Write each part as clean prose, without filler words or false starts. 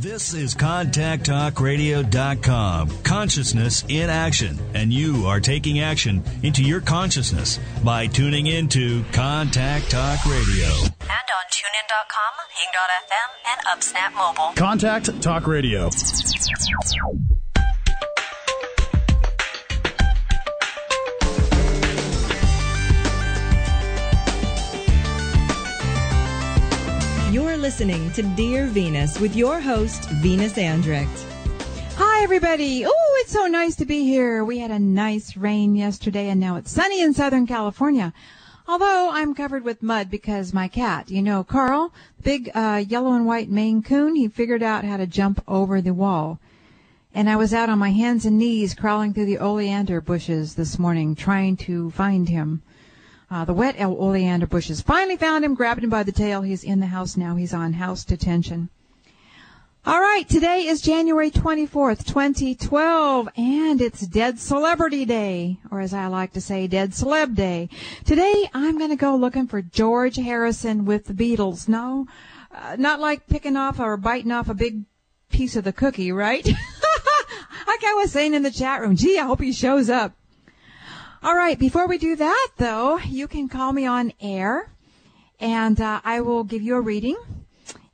This is ContactTalkRadio.com. Consciousness in action. And you are taking action into your consciousness by tuning into Contact Talk Radio. And on TuneIn.com, Hing.fm, and UpSnap Mobile. Contact Talk Radio. You're listening to Dear Venus with your host, Venus Andrecht. Hi, everybody. Oh, it's so nice to be here. We had a nice rain yesterday, and now it's sunny in Southern California. Although I'm covered with mud because my cat, Carl, big yellow and white Maine Coon, he figured out how to jump over the wall. And I was out on my hands and knees crawling through the oleander bushes this morning trying to find him. The wet oleander bushes. Finally found him, grabbed him by the tail. He's in the house now. He's on house detention. All right, today is January 24th, 2012, and it's Dead Celebrity Day, or as I like to say, Dead Celeb Day. Today, I'm going to go looking for George Harrison with the Beatles. No, not like picking off or biting off a big piece of the cookie, right? Like I was saying in the chat room, gee, I hope he shows up. All right, before we do that, though, you can call me on air, and I will give you a reading,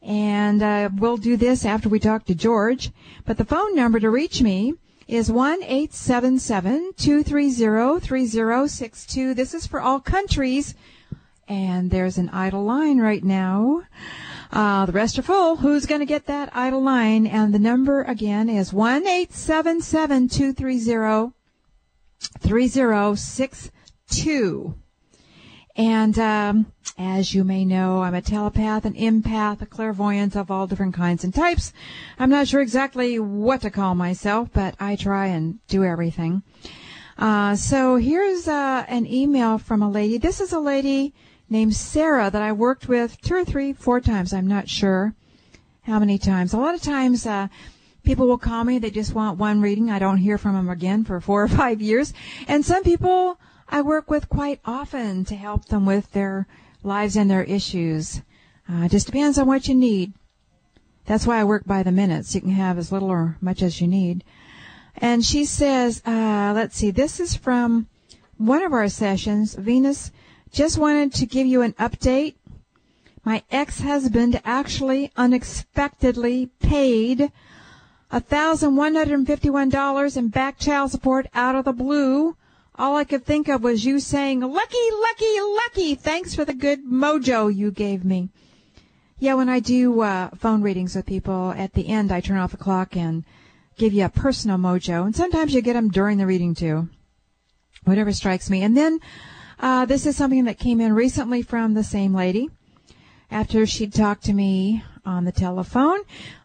and we'll do this after we talk to George. But the phone number to reach me is 1-877-230-3062. This is for all countries, and there's an idle line right now. The rest are full. Who's going to get that idle line? And the number, again, is 1-877-230-3062. And as you may know, I'm a telepath, an empath, a clairvoyant of all different kinds and types. I'm not sure exactly what to call myself, but I try and do everything. So here's an email from a lady. This is a lady named Sarah that I worked with 2 or 3, 4 times. I'm not sure how many times. A lot of times people will call me. They just want one reading. I don't hear from them again for 4 or 5 years. And some people I work with quite often to help them with their lives and their issues. Just depends on what you need. That's why I work by the minutes. You can have as little or much as you need. And she says, let's see, this is from one of our sessions. Venus, just wanted to give you an update. My ex-husband actually unexpectedly paid $1,151 in back child support out of the blue. All I could think of was you saying, lucky, lucky, lucky. Thanks for the good mojo you gave me. Yeah, when I do phone readings with people, at the end I turn off the clock and give you a personal mojo. And sometimes you get them during the reading too. Whatever strikes me. And then this is something that came in recently from the same lady. After she'd talked to me on the telephone,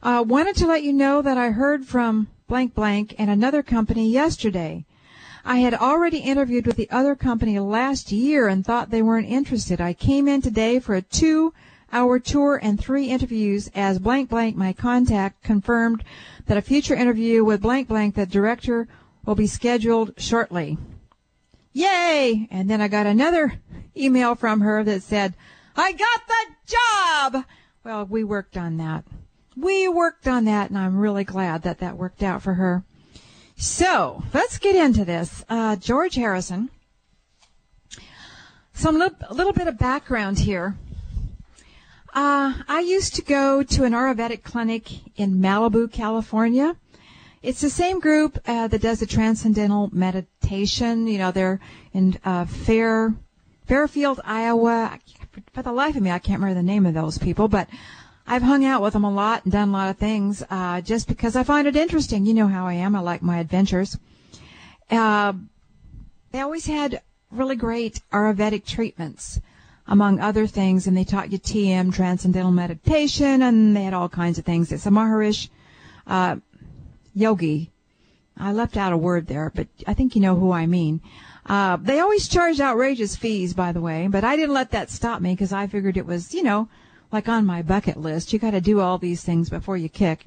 wanted to let you know that I heard from blank blank and another company yesterday. I had already interviewed with the other company last year and thought they weren't interested. I came in today for a 2-hour tour and 3 interviews as blank blank, my contact, confirmed that a future interview with blank blank, the director, will be scheduled shortly. Yay! And then I got another email from her that said, I got the job! Well, we worked on that. And I'm really glad that that worked out for her. So, let's get into this. George Harrison. Some little bit of background here. I used to go to an Ayurvedic clinic in Malibu, California. It's the same group that does the Transcendental Meditation. They're in Fairfield, Iowa. For the life of me, I can't remember the name of those people, but I've hung out with them a lot and done a lot of things just because I find it interesting. You know how I am. I like my adventures. They always had really great Ayurvedic treatments, among other things, and they taught you TM, Transcendental Meditation, and they had all kinds of things. It's a Maharishi yogi. I left out a word there, but I think you know who I mean. They always charged outrageous fees, by the way, but I didn't let that stop me because I figured it was, like on my bucket list. You got to do all these things before you kick.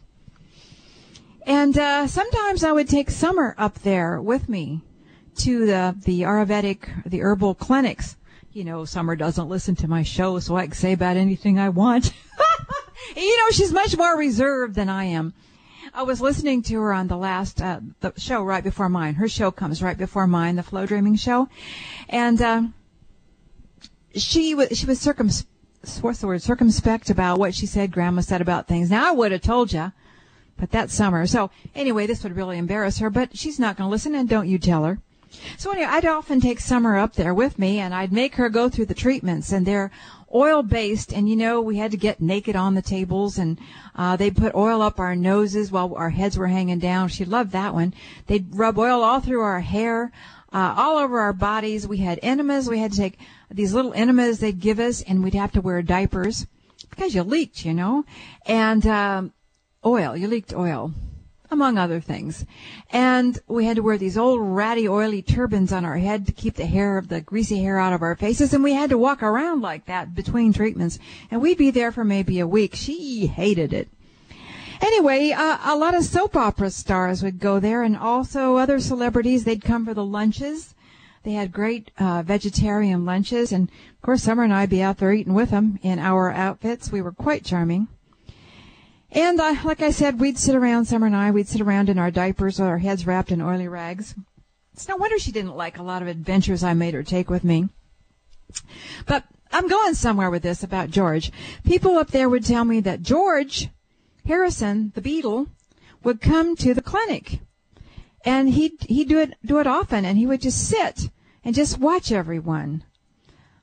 And sometimes I would take Summer up there with me to the Ayurvedic, the herbal clinics. Summer doesn't listen to my show, so I can say about anything I want. She's much more reserved than I am. I was listening to her on the last the show right before mine. Her show comes right before mine, the Flow Dreaming show, and she was circumspect about what she said Grandma said about things. Now I would have told you, but that's summer. So anyway, this would really embarrass her, but she's not going to listen, and don't you tell her. So anyway, I'd often take Summer up there with me, and I'd make her go through the treatments, and they're oil-based, and we had to get naked on the tables, and they put oil up our noses while our heads were hanging down. She loved that one. They'd rub oil all through our hair, all over our bodies. We had enemas. We had to take these little enemas they'd give us, and we'd have to wear diapers because you leaked, and oil. You leaked oil, among other things. And we had to wear these old ratty oily turbans on our head to keep the greasy hair out of our faces, and we had to walk around like that between treatments, and we'd be there for maybe a week. She hated it. Anyway, a lot of soap opera stars would go there, and also other celebrities. They'd come for the lunches. They had great vegetarian lunches, and of course Summer and I'd be out there eating with them in our outfits. We were quite charming. And like I said, Summer and I, we'd sit around in our diapers with our heads wrapped in oily rags. It's no wonder she didn't like a lot of adventures I made her take with me. But I'm going somewhere with this about George. People up there would tell me that George Harrison, the Beatle, would come to the clinic. And he'd do it often, and he would just sit and just watch everyone.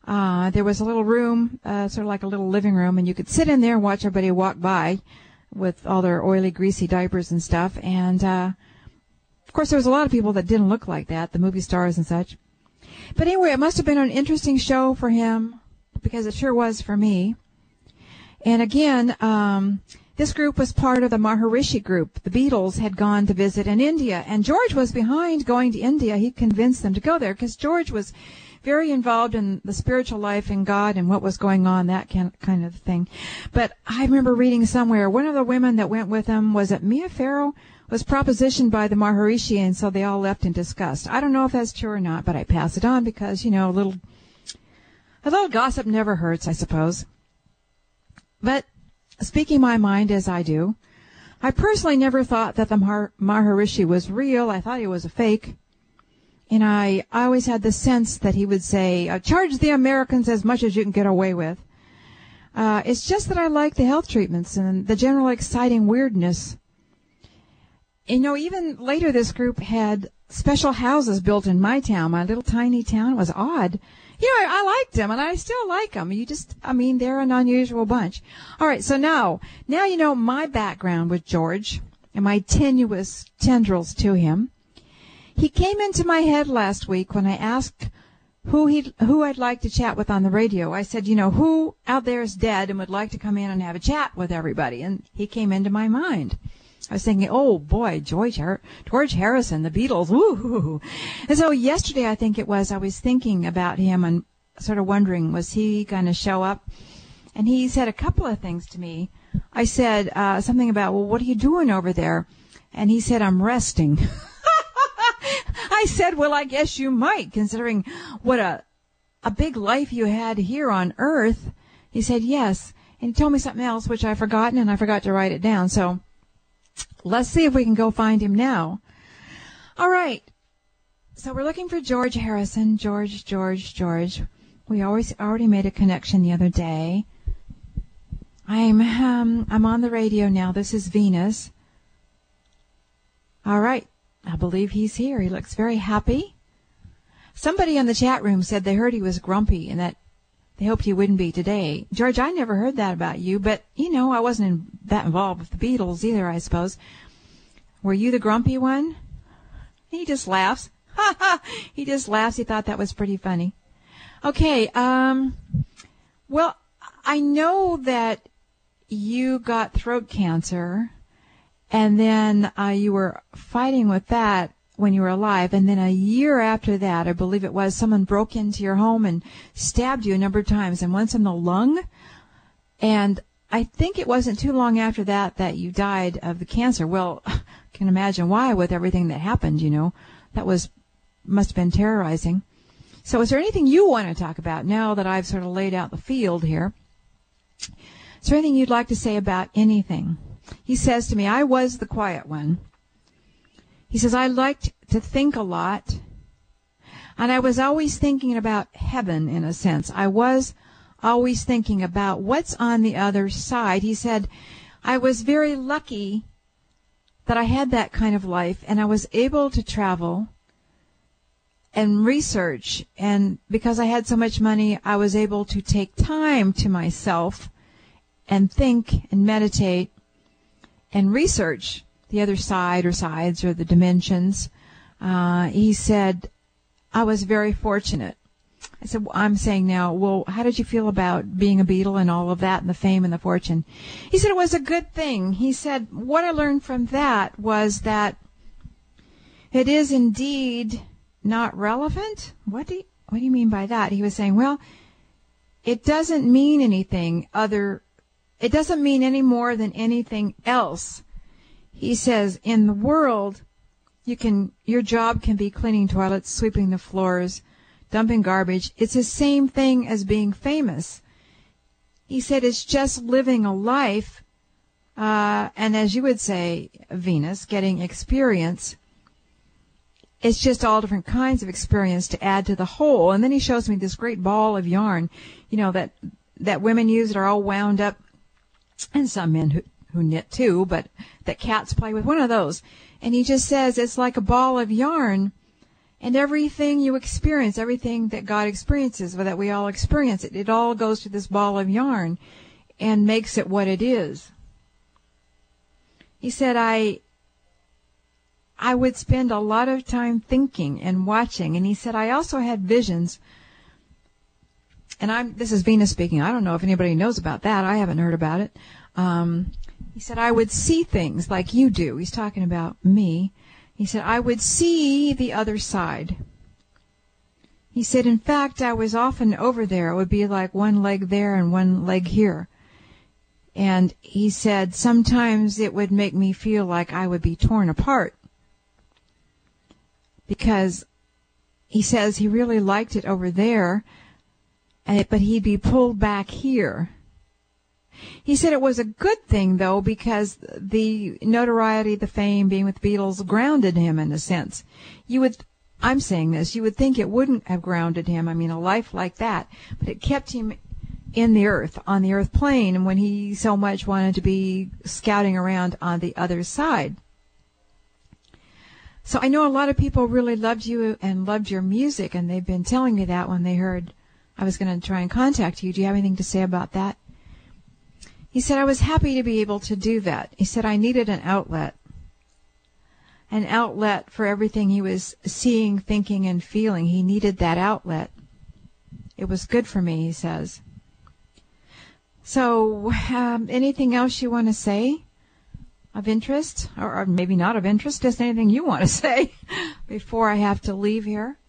There was a little room, sort of like a little living room, and you could sit in there and watch everybody walk by with all their oily, greasy diapers and stuff. And, of course, there was a lot of people that didn't look like that, the movie stars and such. But anyway, it must have been an interesting show for him, because it sure was for me. And again, this group was part of the Maharishi group. The Beatles had gone to visit in India, and George was behind going to India. He convinced them to go there because George was very involved in the spiritual life and God and what was going on, that kind of thing. But I remember reading somewhere, one of the women that went with him, was it Mia Farrow, was propositioned by the Maharishi, and so they all left in disgust. I don't know if that's true or not, but I pass it on because, a little gossip never hurts, I suppose. But speaking my mind as I do, I personally never thought that the Maharishi was real. I thought he was a fake. And I always had the sense that he would say, charge the Americans as much as you can get away with. It's just that I like the health treatments and the general exciting weirdness. Even later this group had special houses built in my town, my little tiny town. It was odd. I liked them, and I still like them. They're an unusual bunch. All right, so now my background with George and my tenuous tendrils to him. He came into my head last week when I asked who I'd like to chat with on the radio. I said, who out there is dead and would like to come in and have a chat with everybody? And he came into my mind. I was thinking, oh boy, George Harrison, the Beatles, woo-hoo. And so yesterday, I think it was, I was thinking about him and sort of wondering, was he going to show up? And he said a couple of things to me. I said something about, well, what are you doing over there? And he said, I'm resting. I said, well, I guess you might, considering what a big life you had here on Earth. He said, yes. And he told me something else, which I've forgotten, and I forgot to write it down. So let's see if we can go find him now. All right. So we're looking for George Harrison. George. We already made a connection the other day. I'm on the radio now. This is Venus. All right. I believe he's here. He looks very happy. Somebody in the chat room said they heard he was grumpy and that they hoped he wouldn't be today. George, I never heard that about you, but, I wasn't that involved with the Beatles either, I suppose. Were you the grumpy one? He just laughs. Ha ha! He just laughs. He thought that was pretty funny. Okay, well, I know that you got throat cancer, and then you were fighting with that when you were alive, and then a year after that, I believe it was, someone broke into your home and stabbed you a number of times, and once in the lung. And I think it wasn't too long after that you died of the cancer. Well, I can imagine why with everything that happened, That must have been terrorizing. So is there anything you want to talk about now that I've sort of laid out the field here? Is there anything you'd like to say about anything? He says to me, I was the quiet one. He says, I liked to think a lot, and I was always thinking about heaven, in a sense. I was always thinking about what's on the other side. He said, I was very lucky that I had that kind of life, and I was able to travel and research, and because I had so much money, I was able to take time to myself and think and meditate and research the other side or sides or the dimensions. He said, I was very fortunate. I said, well, I'm saying now, well, how did you feel about being a Beatle and all of that and the fame and the fortune? He said it was a good thing. He said, what I learned from that was that it is indeed not relevant. What do you mean by that? He was saying, well, it doesn't mean anything it doesn't mean any more than anything else. He says, in the world, your job can be cleaning toilets, sweeping the floors, dumping garbage. It's the same thing as being famous. He said it's just living a life, and as you would say, Venus, getting experience. It's just all different kinds of experience to add to the whole. And then he shows me this great ball of yarn, that women use that are all wound up, and some men who knit too, but that cats play with, one of those. And he just says it's like a ball of yarn, and everything you experience, everything that God experiences, or that we all experience, it all goes to this ball of yarn and makes it what it is. He said, I would spend a lot of time thinking and watching, and he said, I also had visions, and this is Venus speaking. I don't know if anybody knows about that. I haven't heard about it. He said, I would see things like you do. He's talking about me. He said, I would see the other side. He said, in fact, I was often over there. It would be like one leg there and one leg here. And he said, sometimes it would make me feel like I would be torn apart. Because he says he really liked it over there, but he'd be pulled back here. He said it was a good thing, though, because the notoriety, the fame, being with the Beatles grounded him in a sense. I'm saying this, you would think it wouldn't have grounded him. I mean, a life like that. But it kept him in the earth, on the earth plane, and when he so much wanted to be scouting around on the other side. So I know a lot of people really loved you and loved your music, and they've been telling me that when they heard I was going to try and contact you. Do you have anything to say about that? He said, I was happy to be able to do that. He said, I needed an outlet for everything he was seeing, thinking, and feeling. He needed that outlet. It was good for me, he says. So, anything else you want to say of interest? Or maybe not of interest, just anything you want to say before I have to leave here?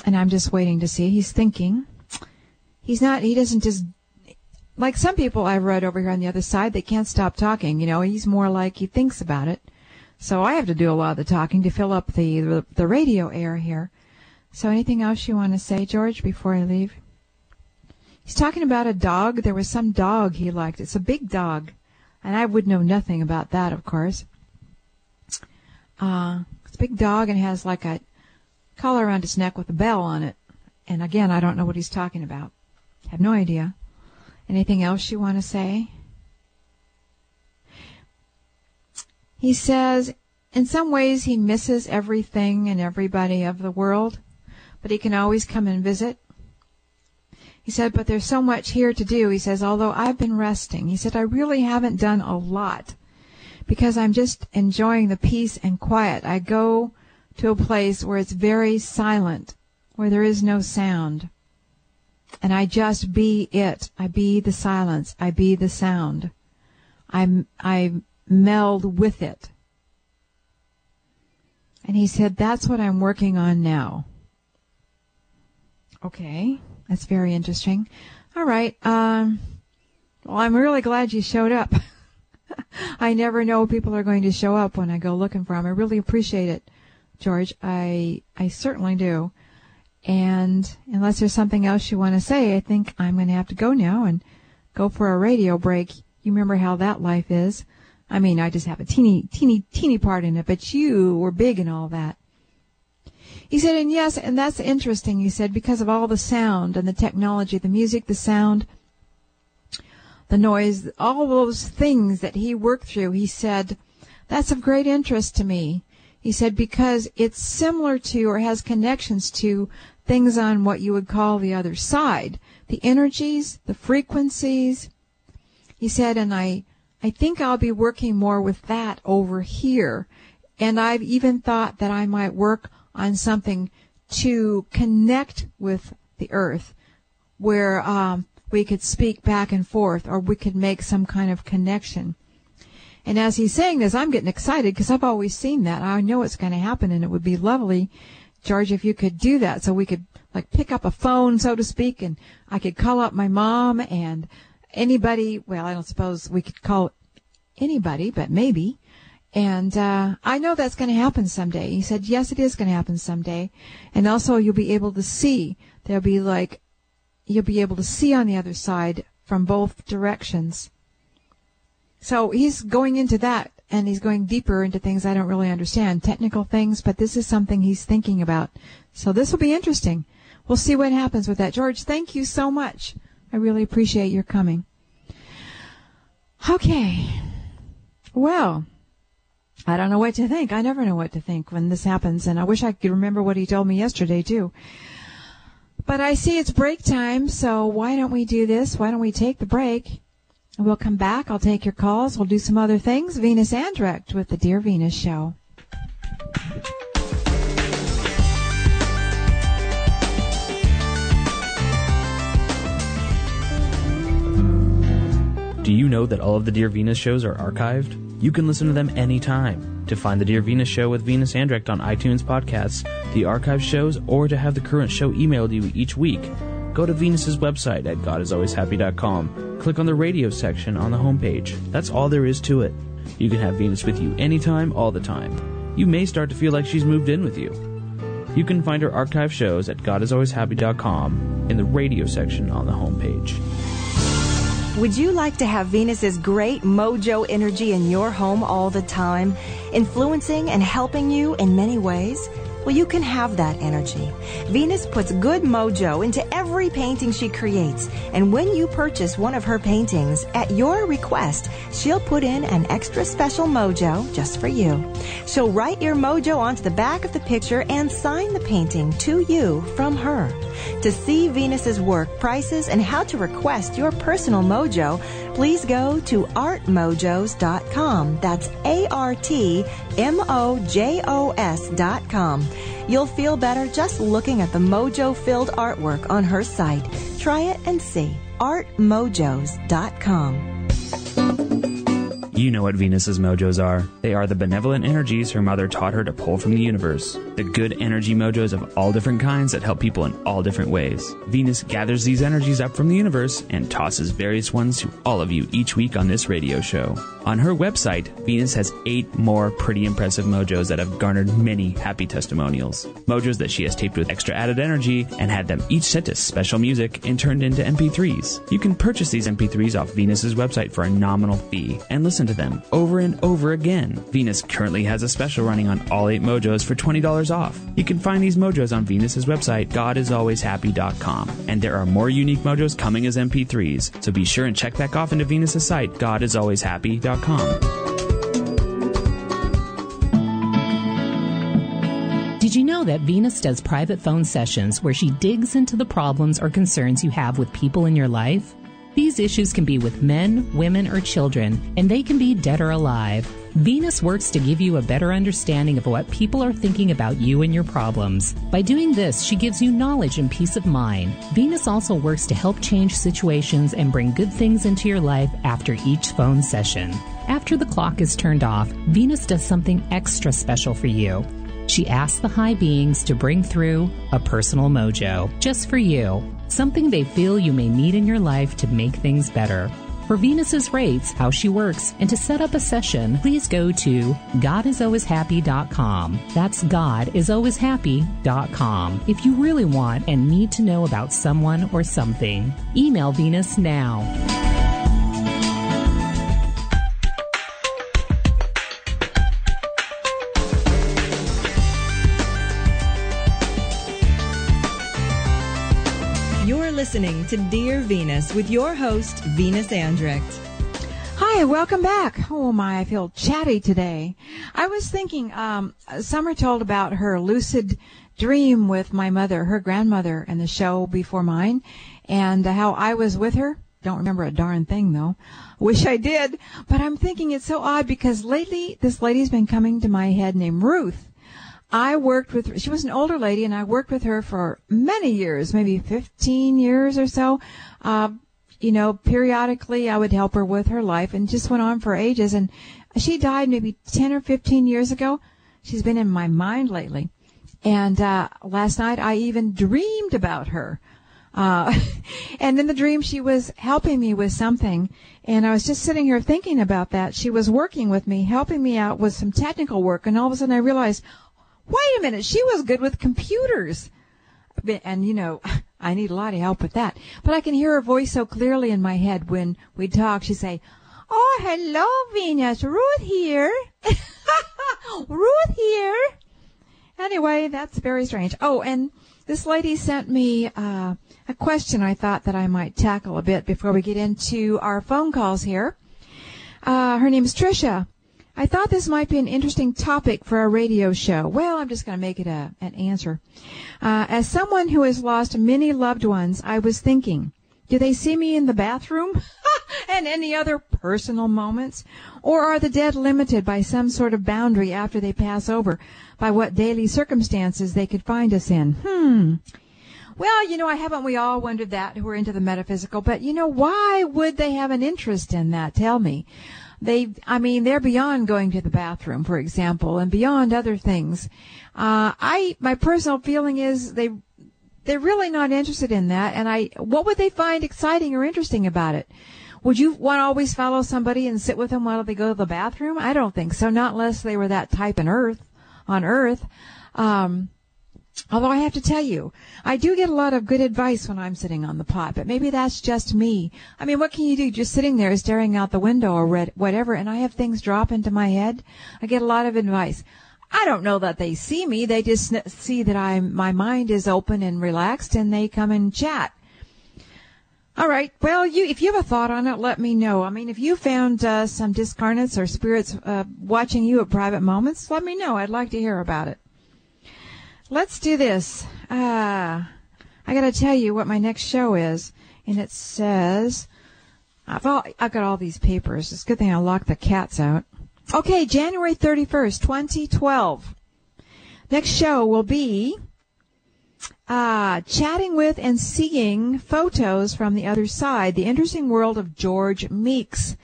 And I'm just waiting to see. He's thinking. He doesn't just, like some people I've read over here on the other side, they can't stop talking. He's more like he thinks about it. So I have to do a lot of the talking to fill up the radio air here. So anything else you want to say, George, before I leave? He's talking about a dog. There was some dog he liked. It's a big dog. And I would know nothing about that, of course. It's a big dog and has like a collar around its neck with a bell on it. And again, I don't know what he's talking about. I have no idea. Anything else you want to say? He says, in some ways he misses everything and everybody of the world, but he can always come and visit. He said, but there's so much here to do. He says, although I've been resting, he said, I really haven't done a lot because I'm just enjoying the peace and quiet. I go to a place where it's very silent, where there is no sound. And I just be it. I be the silence. I be the sound. I meld with it. And he said, that's what I'm working on now. Okay, that's very interesting. All right. Well, I'm really glad you showed up. I never know people are going to show up when I go looking for them. I really appreciate it, George. I certainly do. And unless there's something else you want to say, I think I'm going to have to go now and go for a radio break. You remember how that life is. I mean, I just have a teeny part in it, but you were big in all that. He said, and yes, and that's interesting, he said, because of all the sound and the technology, the music, the sound, the noise, all those things that he worked through, he said, that's of great interest to me. He said, because it's similar to or has connections to things on what you would call the other side, the energies, the frequencies. He said, and I think I'll be working more with that over here. And I've even thought that I might work on something to connect with the earth where we could speak back and forth, or we could make some kind of connection. And as he's saying this, I'm getting excited because I've always seen that. I know it's going to happen, and it would be lovely, George, if you could do that, so we could like pick up a phone, so to speak, and I could call up my mom and anybody. Well, I don't suppose we could call anybody, but maybe. And I know that's going to happen someday. He said, yes, it is going to happen someday. And also you'll be able to see. You'll be able to see on the other side from both directions. So he's going into that, and he's going deeper into things I don't really understand, technical things, but this is something he's thinking about. So this will be interesting. We'll see what happens with that. George, thank you so much. I really appreciate your coming. Okay. Well, I don't know what to think. I never know what to think when this happens, and I wish I could remember what he told me yesterday, too. But I see it's break time, so why don't we do this? Why don't we take the break? We'll come back. I'll take your calls. We'll do some other things. Venus Andrecht with the Dear Venus Show. Do you know that all of the Dear Venus shows are archived? You can listen to them anytime. To find the Dear Venus Show with Venus Andrecht on iTunes podcasts, the archived shows, or to have the current show emailed to you each week, go to Venus's website at GodIsAlwaysHappy.com. Click on the radio section on the homepage. That's all there is to it. You can have Venus with you anytime, all the time. You may start to feel like she's moved in with you. You can find her archive shows at GodIsAlwaysHappy.com in the radio section on the homepage. Would you like to have Venus's great mojo energy in your home all the time, influencing and helping you in many ways? Well, you can have that energy. Venus puts good mojo into every painting she creates, and when you purchase one of her paintings, at your request, she'll put in an extra special mojo just for you. She'll write your mojo onto the back of the picture and sign the painting to you from her. To see Venus's work, prices, and how to request your personal mojo, please go to artmojos.com. That's ARTMOJOS.com. You'll feel better just looking at the mojo-filled artwork on her site. Try it and see. artmojos.com. You know what Venus's mojos are. They are the benevolent energies her mother taught her to pull from the universe. The good energy mojos of all different kinds that help people in all different ways. Venus gathers these energies up from the universe and tosses various ones to all of you each week on this radio show. On her website, Venus has 8 more pretty impressive mojos that have garnered many happy testimonials. Mojos that she has taped with extra added energy and had them each set to special music and turned into MP3s. You can purchase these MP3s off Venus's website for a nominal fee and listen to them over and over again. Venus currently has a special running on all 8 mojos for $20 off. You can find these mojos on Venus's website, GodIsAlwaysHappy.com. And there are more unique mojos coming as MP3s, so be sure and check back off into Venus's site, GodIsAlwaysHappy.com. Did you know that Venus does private phone sessions where she digs into the problems or concerns you have with people in your life? These issues can be with men, women, or children, and they can be dead or alive. Venus works to give you a better understanding of what people are thinking about you and your problems. By doing this, she gives you knowledge and peace of mind. Venus also works to help change situations and bring good things into your life after each phone session. After the clock is turned off, Venus does something extra special for you. She asks the high beings to bring through a personal mojo, just for you. Something they feel you may need in your life to make things better. For Venus's rates, how she works, and to set up a session, please go to GodIsAlwaysHappy.com. That's GodIsAlwaysHappy.com. If you really want and need to know about someone or something, email Venus now. listening to Dear Venus with your host, Venus Andrecht. Hi, welcome back. Oh my, I feel chatty today. I was thinking, Summer told about her lucid dream with my mother, her grandmother, in the show before mine, and how I was with her. Don't remember a darn thing, though. Wish I did. But I'm thinking it's so odd because lately this lady's been coming to my head named Ruth. I worked with her. She was an older lady, and I worked with her for many years, maybe 15 years or so. Periodically I would help her with her life, and just went on for ages. And she died maybe 10 or 15 years ago. She's been in my mind lately. And last night I even dreamed about her. And in the dream she was helping me with something. And I was just sitting here thinking about that. She was working with me, helping me out with some technical work. And all of a sudden I realized, wait a minute, she was good with computers. And, I need a lot of help with that. But I can hear her voice so clearly in my head when we'd talk. She'd say, "Oh, hello, Venus. Ruth here." Ruth here. Anyway, that's very strange. Oh, and this lady sent me a question I thought that I might tackle a bit before we get into our phone calls here. Her name is Tricia. I thought this might be an interesting topic for a radio show. Well, I'm just going to make it an answer. As someone who has lost many loved ones, I was thinking, do they see me in the bathroom and any other personal moments? Or are the dead limited by some sort of boundary after they pass over, by what daily circumstances they could find us in? Well, haven't we all wondered that who are into the metaphysical? But, why would they have an interest in that? Tell me. They're beyond going to the bathroom, for example, and beyond other things. My personal feeling is they're really not interested in that. And what would they find exciting or interesting about it? Would you want to always follow somebody and sit with them while they go to the bathroom? I don't think so. Not unless they were that type on Earth. Although I have to tell you, I do get a lot of good advice when I'm sitting on the pot, but maybe that's just me. What can you do? Just sitting there staring out the window or whatever, and I have things drop into my head. I get a lot of advice. I don't know that they see me. They just see that my mind is open and relaxed, and they come and chat. All right. Well, if you have a thought on it, let me know. If you found some discarnates or spirits watching you at private moments, let me know. I'd like to hear about it. Let's do this. I got to tell you what my next show is, and it says I've got all these papers. It's a good thing I locked the cats out. Okay, January 31st, 2012. Next show will be chatting with and seeing photos from the other side, the interesting world of George Meeks.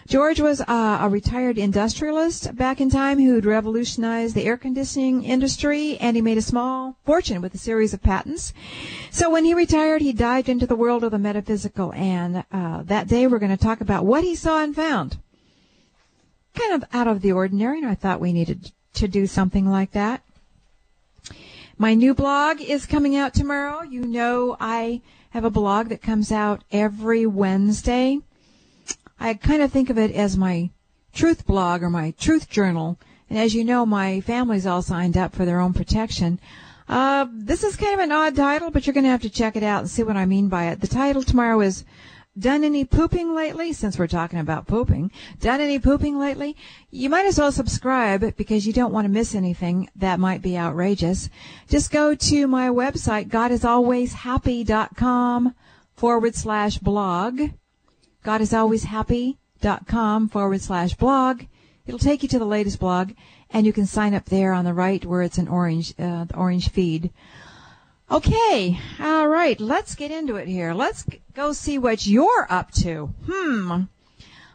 George was a retired industrialist back in time who'd revolutionized the air conditioning industry, and he made a small fortune with a series of patents. So when he retired, he dived into the world of the metaphysical, and that day we're going to talk about what he saw and found. Kind of out of the ordinary, and I thought we needed to do something like that. My new blog is coming out tomorrow. I have a blog that comes out every Wednesday. I kind of think of it as my truth blog or my truth journal. And as you know, my family's all signed up for their own protection. This is kind of an odd title, but you're going to have to check it out and see what I mean by it. The title tomorrow is Done Any Pooping Lately? Since we're talking about pooping. Done Any Pooping Lately? You might as well subscribe because you don't want to miss anything that might be outrageous. Just go to my website, godisalwayshappy.com/blog. godisalwayshappy.com/blog. It'll take you to the latest blog, and you can sign up there on the right where it's an orange, the orange feed. Okay, all right, let's get into it here. Let's go see what you're up to. All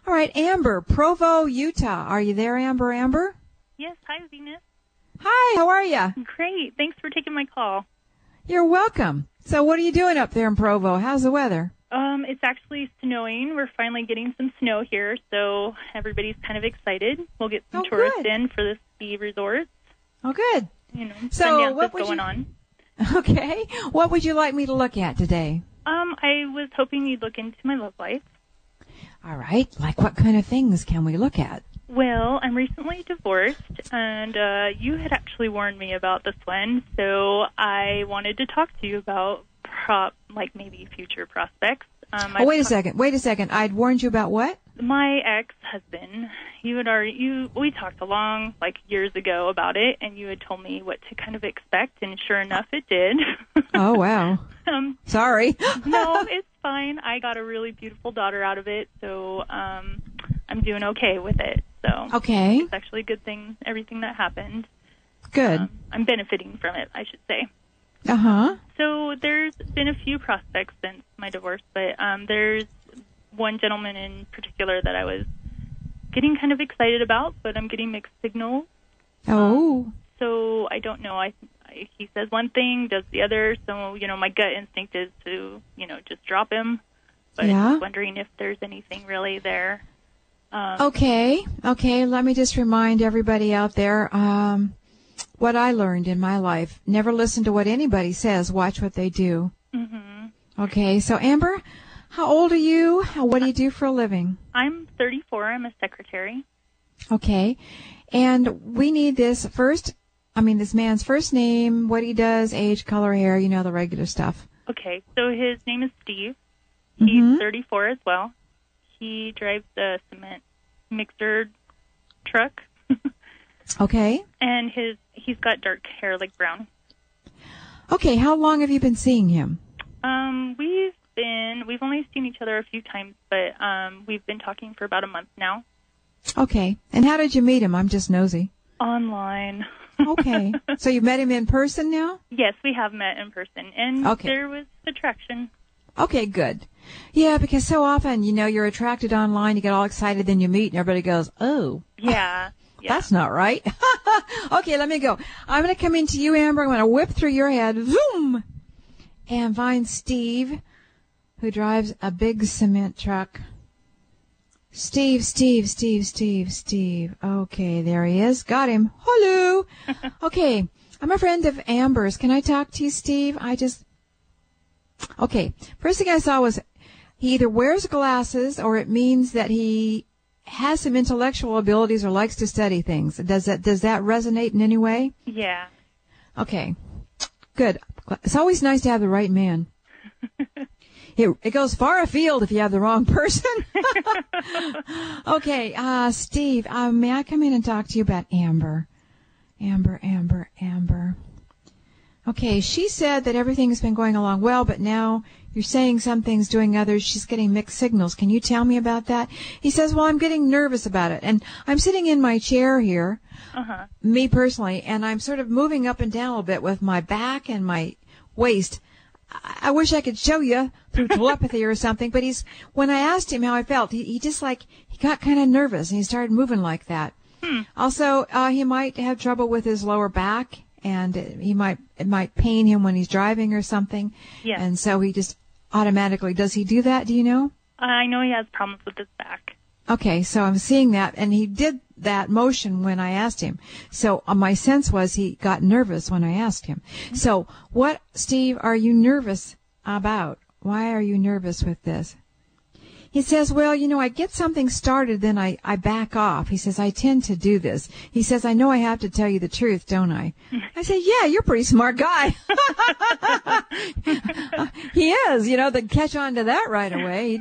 right, Amber, Provo, Utah. Are you there, Amber? Yes, hi, Venus. Hi, how are you? Great, thanks for taking my call. You're welcome. So what are you doing up there in Provo? How's the weather? It's actually snowing. We're finally getting some snow here, so everybody's kind of excited. We'll get some tourists in for the ski resorts. Oh, good. So what was going on? Okay. What would you like me to look at today? I was hoping you'd look into my love life. All right. Like what kind of things can we look at? Well, I'm recently divorced, and you had actually warned me about this one, so I wanted to talk to you about like maybe future prospects. Wait a second. I'd warned you about what? My ex-husband. We talked along like years ago about it, and you had told me what to kind of expect, and sure enough, it did. Oh, wow. Sorry. No, it's fine. I got a really beautiful daughter out of it, so I'm doing okay with it. So okay. It's actually a good thing, everything that happened. Good. I'm benefiting from it, I should say. Uh-huh. So there's been a few prospects since my divorce, but there's one gentleman in particular that I was getting kind of excited about, but I'm getting mixed signals. Oh. So I don't know. He says one thing, does the other. So, my gut instinct is to, just drop him. But I'm just wondering if there's anything really there. Okay. Let me just remind everybody out there what I learned in my life. Never listen to what anybody says. Watch what they do. Mm-hmm. Okay. So, Amber, how old are you? What do you do for a living? I'm 34. I'm a secretary. Okay. And we need this this man's first name, what he does, age, color, hair, the regular stuff. Okay. So his name is Steve. He's 34 as well. He drives a cement mixer truck. Okay. And he's got dark hair, like brown. Okay. How long have you been seeing him? We've only seen each other a few times, but we've been talking for about a month now. Okay. And how did you meet him? I'm just nosy. Online. Okay. So you met him in person now? Yes, we have met in person, and there was attraction. Okay, good. Yeah, because so often, you're attracted online, you get all excited, then you meet, and everybody goes, oh. Yeah. That's not right. Okay, let me go. I'm going to come into you, Amber. I'm going to whip through your head, zoom, and find Steve, who drives a big cement truck. Steve. Okay, there he is. Got him. Hello. Okay, I'm a friend of Amber's. Can I talk to you, Steve? Okay, first thing I saw was he either wears glasses or it means that he has some intellectual abilities or likes to study things. Does that resonate in any way? Yeah. Okay. Good. It's always nice to have the right man. It goes far afield if you have the wrong person. Okay, Steve, may I come in and talk to you about Amber? Amber. Okay, she said that everything's been going along well, but now you're saying some things, doing others. She's getting mixed signals. Can you tell me about that? He says, well, I'm getting nervous about it. And I'm sitting in my chair here, me personally, and I'm sort of moving up and down a little bit with my back and my waist. I wish I could show you through telepathy or something, but when I asked him how I felt, he just he got kind of nervous and he started moving like that. Also, he might have trouble with his lower back, and it might pain him when he's driving or something. Yeah. And so he just automatically, does he do that? Do you know? I know he has problems with his back. Okay, so I'm seeing that, and he did that motion when I asked him. So my sense was he got nervous when I asked him. So what, Steve, are you nervous about? Why are you nervous with this? He says, well, I get something started, then I back off. He says, I tend to do this. He says, I know I have to tell you the truth, don't I? I said, yeah, you're a pretty smart guy. He is, to catch on to that right away.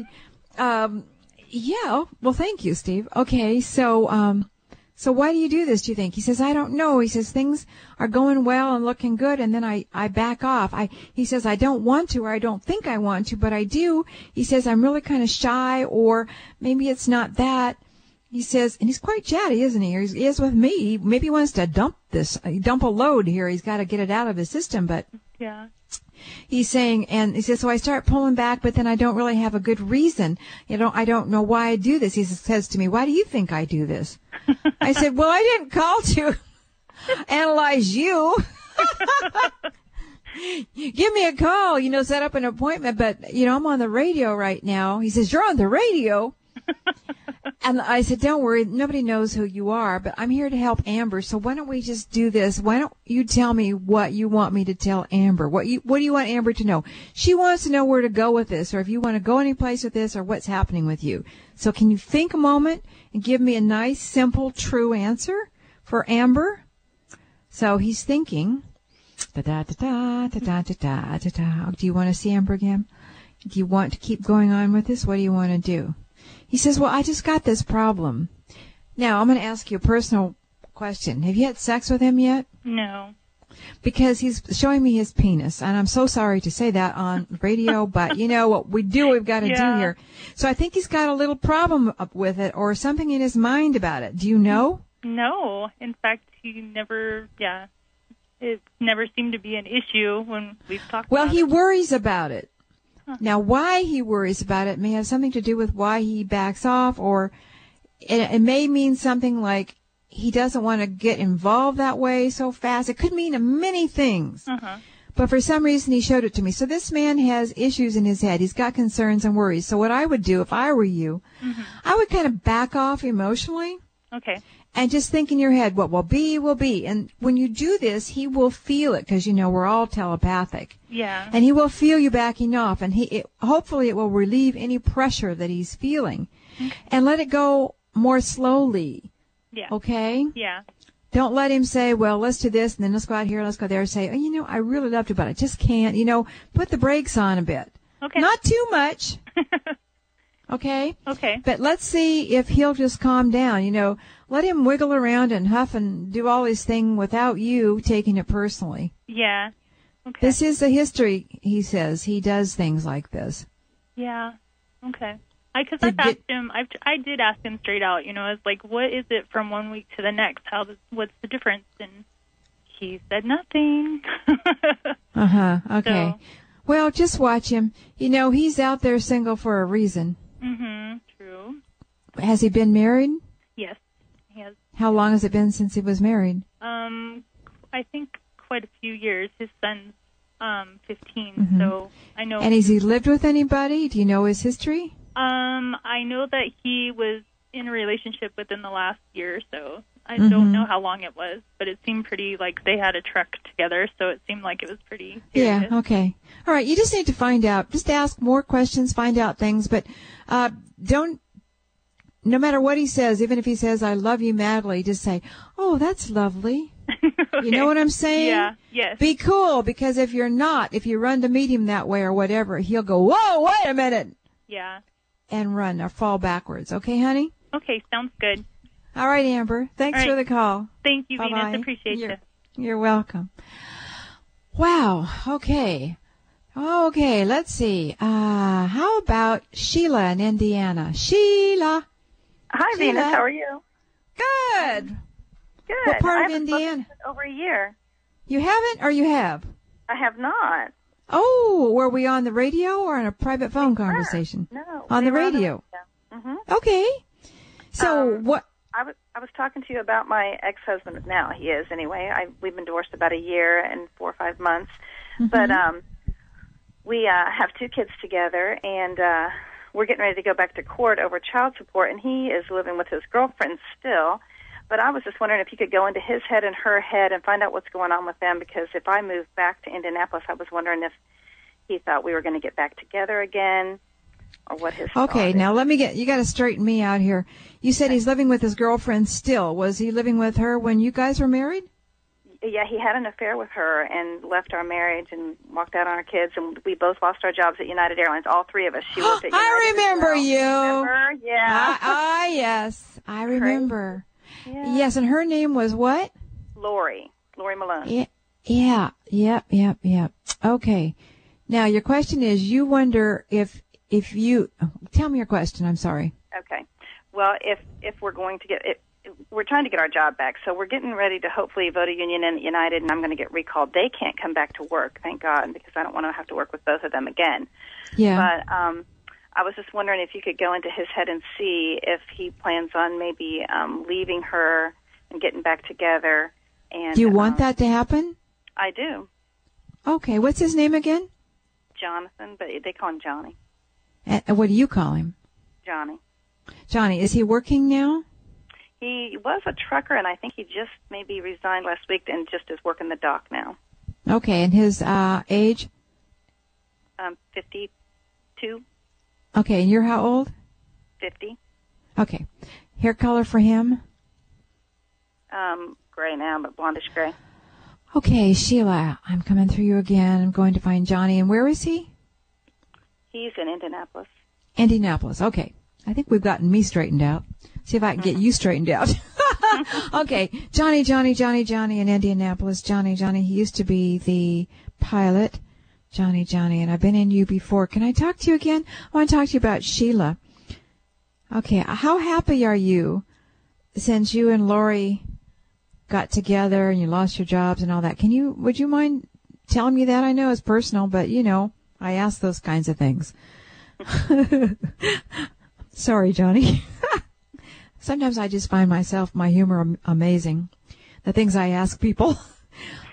Yeah. Well, thank you, Steve. Okay. So why do you do this, do you think? He says, I don't know. He says, things are going well and looking good, and then I back off. He says, I don't want to, or I don't think I want to, but I do. He says, I'm really kind of shy, or maybe it's not that. He says, and he's quite chatty, isn't he? He is with me. Maybe he wants to dump a load here. He's got to get it out of his system, but. Yeah. He's saying, and he says, so I start pulling back, but then I don't really have a good reason. I don't know why I do this. He says to me, why do you think I do this? I said, well, I didn't call to analyze you. Give me a call, set up an appointment, but, I'm on the radio right now. He says, you're on the radio? And I said, don't worry, nobody knows who you are, but I'm here to help Amber, so why don't we just do this? Why don't you tell me what you want me to tell Amber? What do you want Amber to know? She wants to know where to go with this, or if you want to go any place with this, or what's happening with you. So can you think a moment and give me a nice, simple, true answer for Amber? So he's thinking. Da-da-da-da-da-da-da-da-da. Do you want to see Amber again? Do you want to keep going on with this? What do you want to do? He says, well, I just got this problem. Now, I'm going to ask you a personal question. Have you had sex with him yet? No. Because he's showing me his penis, and I'm so sorry to say that on radio, but you know what we've got to do here. So I think he's got a little problem with it or something in his mind about it. Do you know? No. In fact, he never, it never seemed to be an issue when we've talked about it. Well, he worries about it. Huh. Now, why he worries about it may have something to do with why he backs off, or it may mean something like he doesn't want to get involved that way so fast. It could mean many things. Uh-huh. But for some reason, he showed it to me. So this man has issues in his head. He's got concerns and worries. So what I would do if I were you, I would kind of back off emotionally. Okay. And just think in your head, what will be, will be. And when you do this, he will feel it because, you know, we're all telepathic. Yeah. And he will feel you backing off. And hopefully it will relieve any pressure that he's feeling. Okay. And let it go more slowly. Yeah. Okay? Yeah. Don't let him say, well, let's do this, and then let's go out here, let's go there. Say, oh, you know, I really love to, but I just can't. You know, put the brakes on a bit. Okay. Not too much. Okay? Okay. But let's see if he'll just calm down. You know, let him wiggle around and huff and do all his thing without you taking it personally. Yeah. Okay. This is the history, he says. He does things like this. Yeah. Okay. Because I've asked him, I did ask him straight out, you know, it's like, what is it from one week to the next? What's the difference? And he said nothing. Okay. So, well, just watch him. You know, he's out there single for a reason. True. Has he been married? Yes, he has. How long has it been since he was married? I think quite a few years. His son's 15, so I know. And has he lived with anybody? Do you know his history? I know that he was in a relationship within the last year or so. I don't know how long it was, but it seemed pretty like they had a truck together, so it seemed like it was pretty serious. Yeah, okay. All right, you just need to find out. Just ask more questions, find out things, but don't, no matter what he says, even if he says, I love you madly, just say, oh, that's lovely. Okay. You know what I'm saying? Yeah, yes. Be cool, because if you're not, if you run to meet him that way or whatever, he'll go, whoa, wait a minute. Yeah. And run or fall backwards. Okay, honey? Okay, sounds good. All right, Amber. Thanks for the call. Thank you, Bye-bye. Venus. Appreciate you. You're welcome. Wow. Okay. Okay, let's see. How about Sheila in Indiana? Sheila. Hi, Sheila. Venus. How are you? Good. Good. What part I of haven't Indiana? spoken over a year. You haven't or you have? I have not. Oh, were we on the radio or on a private phone conversation? No. On the radio. Okay. So what? I was talking to you about my ex-husband. Now he is anyway. We've been divorced about a year and 4 or 5 months, but we have 2 kids together, and we're getting ready to go back to court over child support. And he is living with his girlfriend still. But I was just wondering if you could go into his head and her head and find out what's going on with them, because if I moved back to Indianapolis, I was wondering if he thought we were going to get back together again or what his Okay, now let me you got to straighten me out here. You said he's living with his girlfriend still. Was he living with her when you guys were married? Yeah, he had an affair with her and left our marriage and walked out on our kids, and we both lost our jobs at United Airlines, all 3 of us. She worked at United. I remember you. Remember? Yeah. Yes, I remember. Yeah. Yes, and her name was what? Lori Malone. Yeah. Okay. Now, your question is, you wonder if you, tell me your question, I'm sorry. Okay. Well, if we're going to get it, we're trying to get our job back, so we're getting ready to hopefully vote a union in at United, and I'm going to get recalled. They can't come back to work, thank God, because I don't want to have to work with both of them again. Yeah. But I was just wondering if you could go into his head and see if he plans on maybe leaving her and getting back together. And do you want that to happen? I do. Okay. What's his name again? Jonathan, but they call him Johnny. What do you call him? Johnny. Johnny. Is he working now? He was a trucker, and I think he just maybe resigned last week and just is working the dock now. Okay. And his age? 52. Okay. And you're how old? 50. Okay. Hair color for him? Gray now, but blondish gray. Okay, Sheila, I'm coming through you again. I'm going to find Johnny. And where is he? He's in Indianapolis. Indianapolis. Okay. I think we've gotten me straightened out. See if I can get you straightened out. Okay. Johnny in Indianapolis. Johnny. He used to be the pilot. Johnny. And I've been in you before. Can I talk to you again? I want to talk to you about Sheila. Okay. How happy are you since you and Lori got together and you lost your jobs and all that? Would you mind telling me that? I know it's personal, but I ask those kinds of things. Sorry, Johnny. Sometimes I just find my humor amazing. The things I ask people.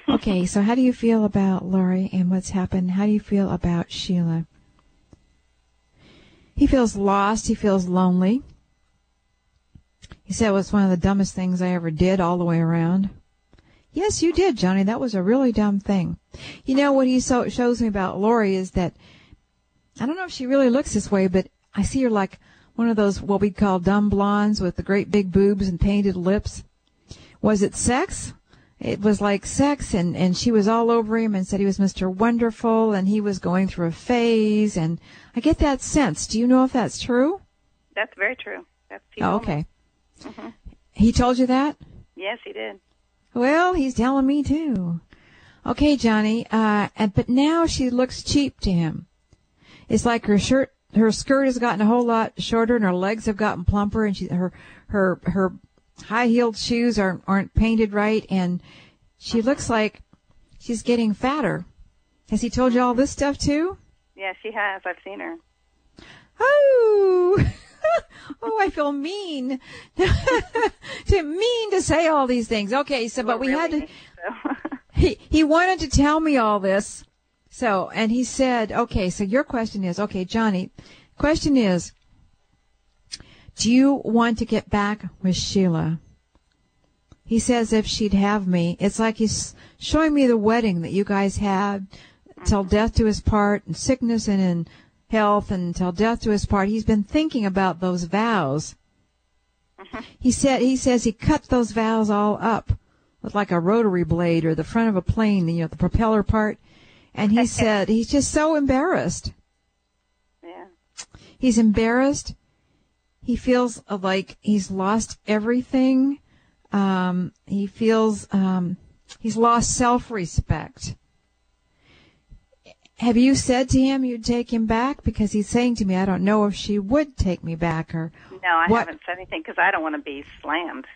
Okay, so how do you feel about Lori and what's happened? How do you feel about Sheila? He feels lost. He feels lonely. He said it was one of the dumbest things I ever did all the way around. Yes, you did, Johnny. That was a really dumb thing. What he shows me about Lori is that, I don't know if she really looks this way, but I see her like one of those what we call dumb blondes with the great big boobs and painted lips. Was it sex? It was like sex, and she was all over him and said he was Mr. Wonderful, and he was going through a phase, and I get that sense. Do you know if that's true? That's very true. Okay. Mm-hmm. He told you that? Yes, he did. Well, he's telling me too. Okay, Johnny, but now she looks cheap to him. It's like her skirt has gotten a whole lot shorter and her legs have gotten plumper, and her high-heeled shoes aren't painted right, and she looks like she's getting fatter. Has he told you all this stuff too? Yeah, she has. I've seen her. Oh, I feel mean. mean to say all these things. Okay, but we had to. He wanted to tell me all this. So, and he said, okay, so your question is, okay, Johnny, question is, do you want to get back with Sheila? He says if she'd have me. It's like he's showing me the wedding that you guys had till death do us part, in sickness and in health, and till death do us part. He's been thinking about those vows. He says he cut those vows all up with like a rotary blade or the front of a plane, the propeller part. And he said he's just so embarrassed. Yeah. He's embarrassed. He feels like he's lost everything. He feels he's lost self-respect. Have you said to him you'd take him back? Because he's saying to me, I don't know if she would take me back or No, I haven't said anything because I don't want to be slammed,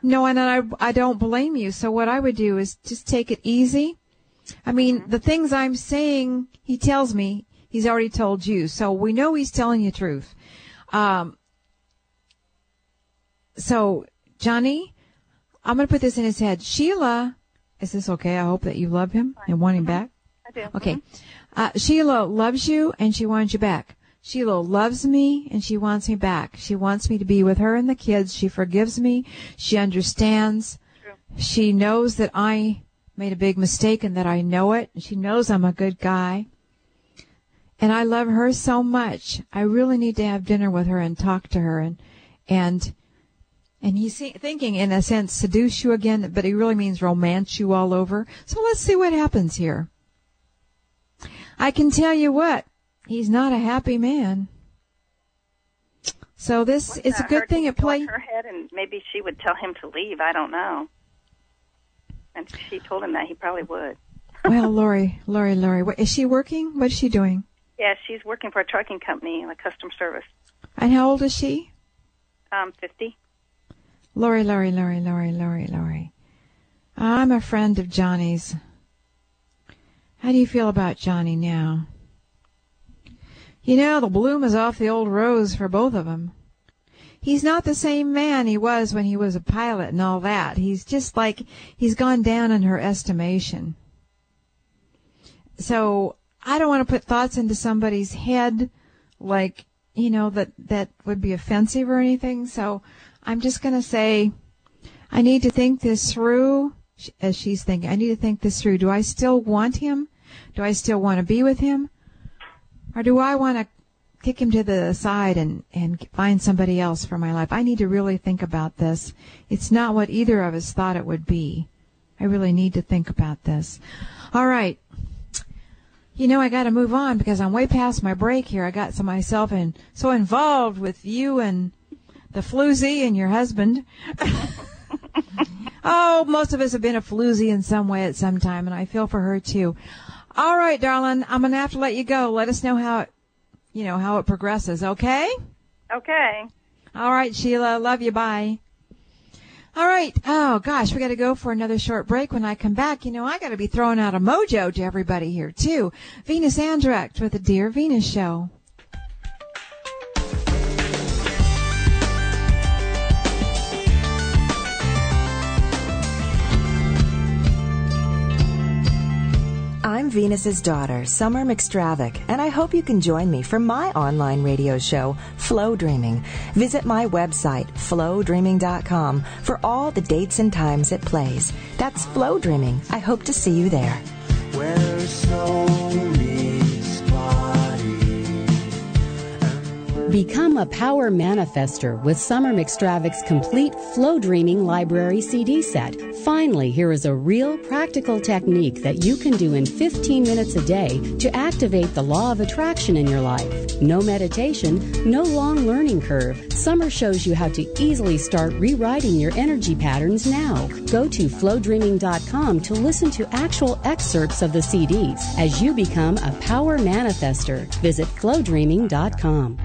No, and I don't blame you. So what I would do is just take it easy. I mean, the things I'm saying, he tells me, he's already told you. So we know he's telling you the truth. So, Johnny, I'm going to put this in his head. Sheila, is this okay? I hope that you love him and want him back. I do. Okay. Sheila loves you and she wants you back. Sheila loves me and she wants me back. She wants me to be with her and the kids. She forgives me. She understands. True. She knows that I made a big mistake and that I know it. She knows I'm a good guy. And I love her so much. I really need to have dinner with her and talk to her. And he's thinking, in a sense, seduce you again, but he really means romance you all over. So let's see what happens here. I can tell you what, he's not a happy man. So it's a good thing at play. Her head, and maybe she would tell him to leave. I don't know. And she told him that he probably would. Well, Lori, what, is she working? What is she doing? Yeah, she's working for a trucking company, like customer service. And how old is she? 50. Lori. I'm a friend of Johnny's. How do you feel about Johnny now? The bloom is off the old rose for both of them. He's not the same man he was when he was a pilot and all that. He's just like, he's gone down in her estimation. So I don't want to put thoughts into somebody's head like, that would be offensive or anything. So I'm just going to say, I need to think this through, as she's thinking. I need to think this through. Do I still want him? Do I still want to be with him? Or do I want to kick him to the side and find somebody else for my life? I need to really think about this. It's not what either of us thought it would be. I really need to think about this. All right. You know, I got to move on because I'm way past my break here. I got myself so involved with you and the floozy and your husband. Oh, most of us have been a floozy in some way at some time, and I feel for her too. All right, darling, I'm going to have to let you go. Let us know how it progresses, okay? Okay. All right, Sheila. Love you. Bye. All right. Oh, gosh, we got to go for another short break. When I come back, I got to be throwing out a mojo to everybody here, too. Venus Andrecht with the Dear Venus Show. I'm Venus's daughter, Summer McStravick, and I hope you can join me for my online radio show, Flow Dreaming. Visit my website, flowdreaming.com, for all the dates and times it plays. That's Flow Dreaming. I hope to see you there. Where snow meets body. Become a power manifester with Summer McStravick's complete Flow Dreaming Library CD set. Finally, here is a real practical technique that you can do in 15 minutes a day to activate the law of attraction in your life. No meditation, no long learning curve. Summer shows you how to easily start rewriting your energy patterns now. Go to flowdreaming.com to listen to actual excerpts of the CDs as you become a power manifester. Visit flowdreaming.com.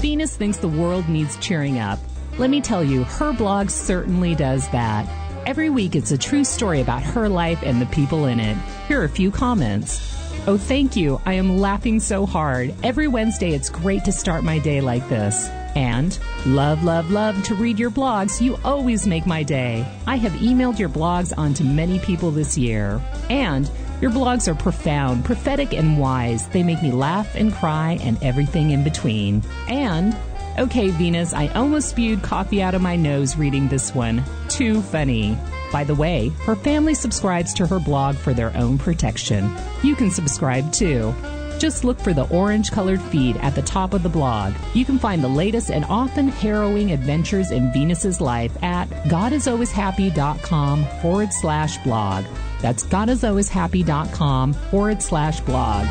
Venus thinks the world needs cheering up. Let me tell you, her blog certainly does that. Every week it's a true story about her life and the people in it. Here are a few comments. Oh, thank you. I am laughing so hard. Every Wednesday it's great to start my day like this. And love, love, love to read your blogs. You always make my day. I have emailed your blogs on to many people this year. And your blogs are profound, prophetic, and wise. They make me laugh and cry and everything in between. And okay, Venus, I almost spewed coffee out of my nose reading this one. Too funny. By the way, her family subscribes to her blog for their own protection. You can subscribe too. Just look for the orange-colored feed at the top of the blog. You can find the latest and often harrowing adventures in Venus's life at godisalwayshappy.com/blog. That's godisalwayshappy.com/blog.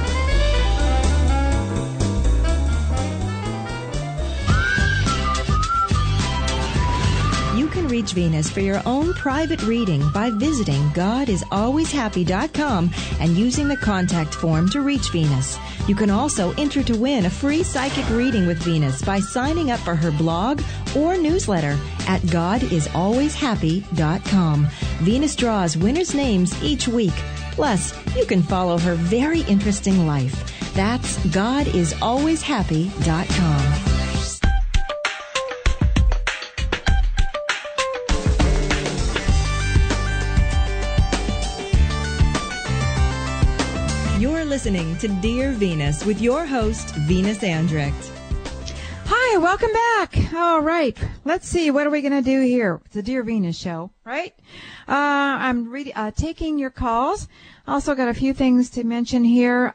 Reach Venus for your own private reading by visiting godisalwayshappy.com and using the contact form to reach Venus. You can also enter to win a free psychic reading with Venus by signing up for her blog or newsletter at godisalwayshappy.com. Venus draws winners' names each week. Plus, you can follow her very interesting life. That's godisalwayshappy.com. You're listening to Dear Venus with your host, Venus Andrecht. Hi, welcome back. All right, let's see. What are we going to do here? It's a Dear Venus show, right? I'm taking your calls. Also got a few things to mention here.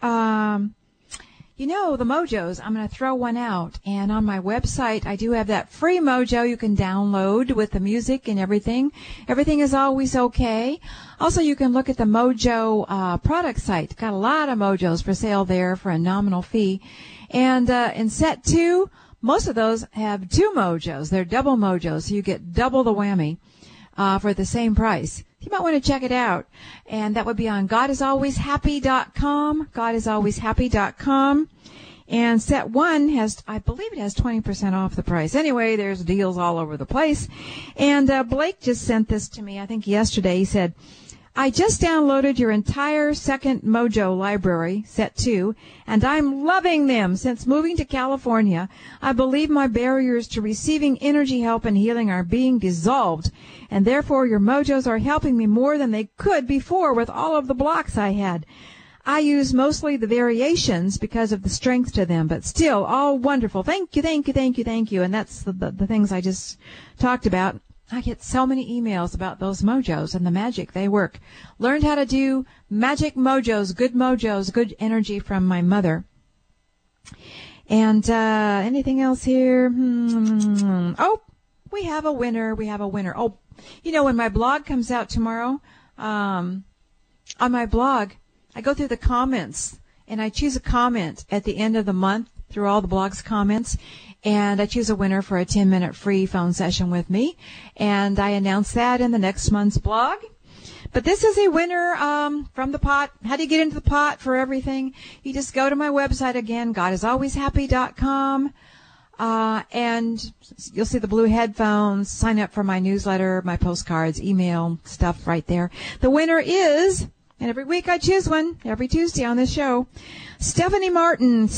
The mojos, I'm going to throw one out. And on my website, I do have that free mojo you can download with the music and everything. Everything is always okay. Also, you can look at the Mojo product site. Got a lot of mojos for sale there for a nominal fee. And in set 2, most of those have 2 mojos. They're double mojos, so you get double the whammy for the same price. You might want to check it out. And that would be on godisalwayshappy.com, godisalwayshappy.com. And set 1 has, I believe it has 20% off the price. Anyway, there's deals all over the place. And Blake just sent this to me, I think yesterday. He said, I just downloaded your entire second Mojo library, set 2, and I'm loving them. Since moving to California, I believe my barriers to receiving energy help and healing are being dissolved, and therefore your Mojos are helping me more than they could before with all of the blocks I had. I use mostly the variations because of the strength to them, but still all wonderful. Thank you, thank you, thank you, thank you. And that's the things I just talked about. I get so many emails about those mojos and the magic they work. Learned how to do magic mojos, good energy from my mother. And anything else here? Oh, we have a winner. We have a winner. Oh, you know, when my blog comes out tomorrow, on my blog, I go through the comments and I choose a comment at the end of the month through all the blog's comments, and I choose a winner for a 10-minute free phone session with me, and I announce that in the next month's blog. But this is a winner from the pot. How do you get into the pot for everything? You just go to my website again, godisalwayshappy.com, and you'll see the blue headphones. Sign up for my newsletter, my postcards, email stuff right there. The winner is, and every week I choose one, every Tuesday on this show, Stephanie Martin.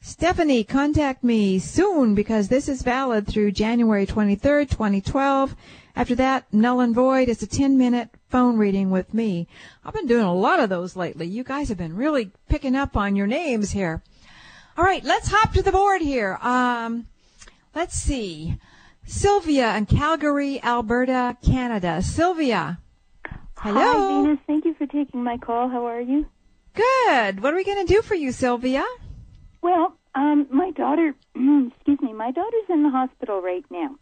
Stephanie, contact me soon because this is valid through January 23rd, 2012. After that, null and void. It's a 10-minute phone reading with me. I've been doing a lot of those lately. You guys have been really picking up on your names here. All right, let's hop to the board here. Let's see. Sylvia in Calgary, Alberta, Canada. Sylvia. Hello. Hi, Venus. Thank you for taking my call. How are you? Good. What are we going to do for you, Sylvia? Well, my daughter, my daughter's in the hospital right now.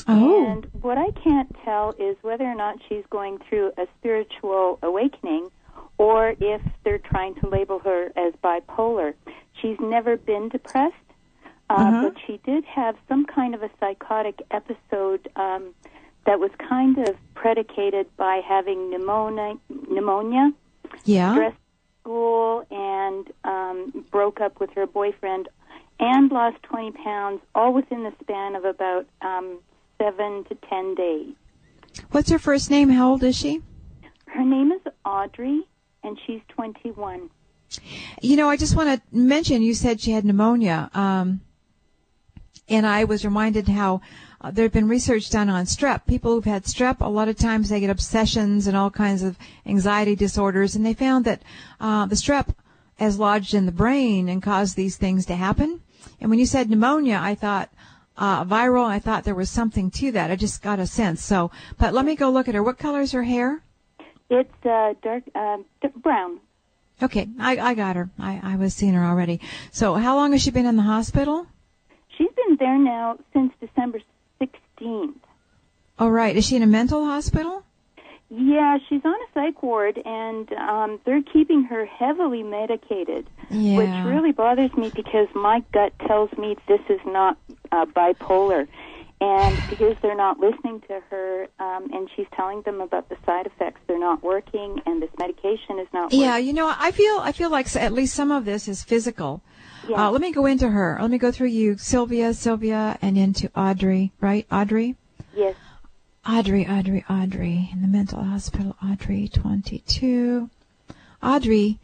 Oh. And what I can't tell is whether or not she's going through a spiritual awakening or if they're trying to label her as bipolar. She's never been depressed, but she did have some kind of a psychotic episode that was kind of predicated by having pneumonia, stress school, and broke up with her boyfriend and lost 20 pounds, all within the span of about 7 to 10 days. What's her first name? How old is she? Her name is Audrey, and she's 21. You know, I just want to mention, you said she had pneumonia, and I was reminded how there had been research done on strep. People who've had strep, a lot of times they get obsessions and all kinds of anxiety disorders, and they found that the strep has lodged in the brain and caused these things to happen. And when you said pneumonia, I thought viral. I thought there was something to that. I just got a sense. So, but let me go look at her. What color is her hair? It's dark brown. Okay, I got her. I was seeing her already. So how long has she been in the hospital? She's been there now since December 16th. Oh, right. Is she in a mental hospital? Yeah, she's on a psych ward, and they're keeping her heavily medicated, which really bothers me because my gut tells me this is not bipolar. And because they're not listening to her, and she's telling them about the side effects, they're not working, and this medication is not working. Yeah, you know, I feel like at least some of this is physical. Yeah. Let me go into her. Let me go through you, Sylvia, and into Audrey, right? Audrey? Yes. Audrey, in the mental hospital, Audrey, 22. Audrey,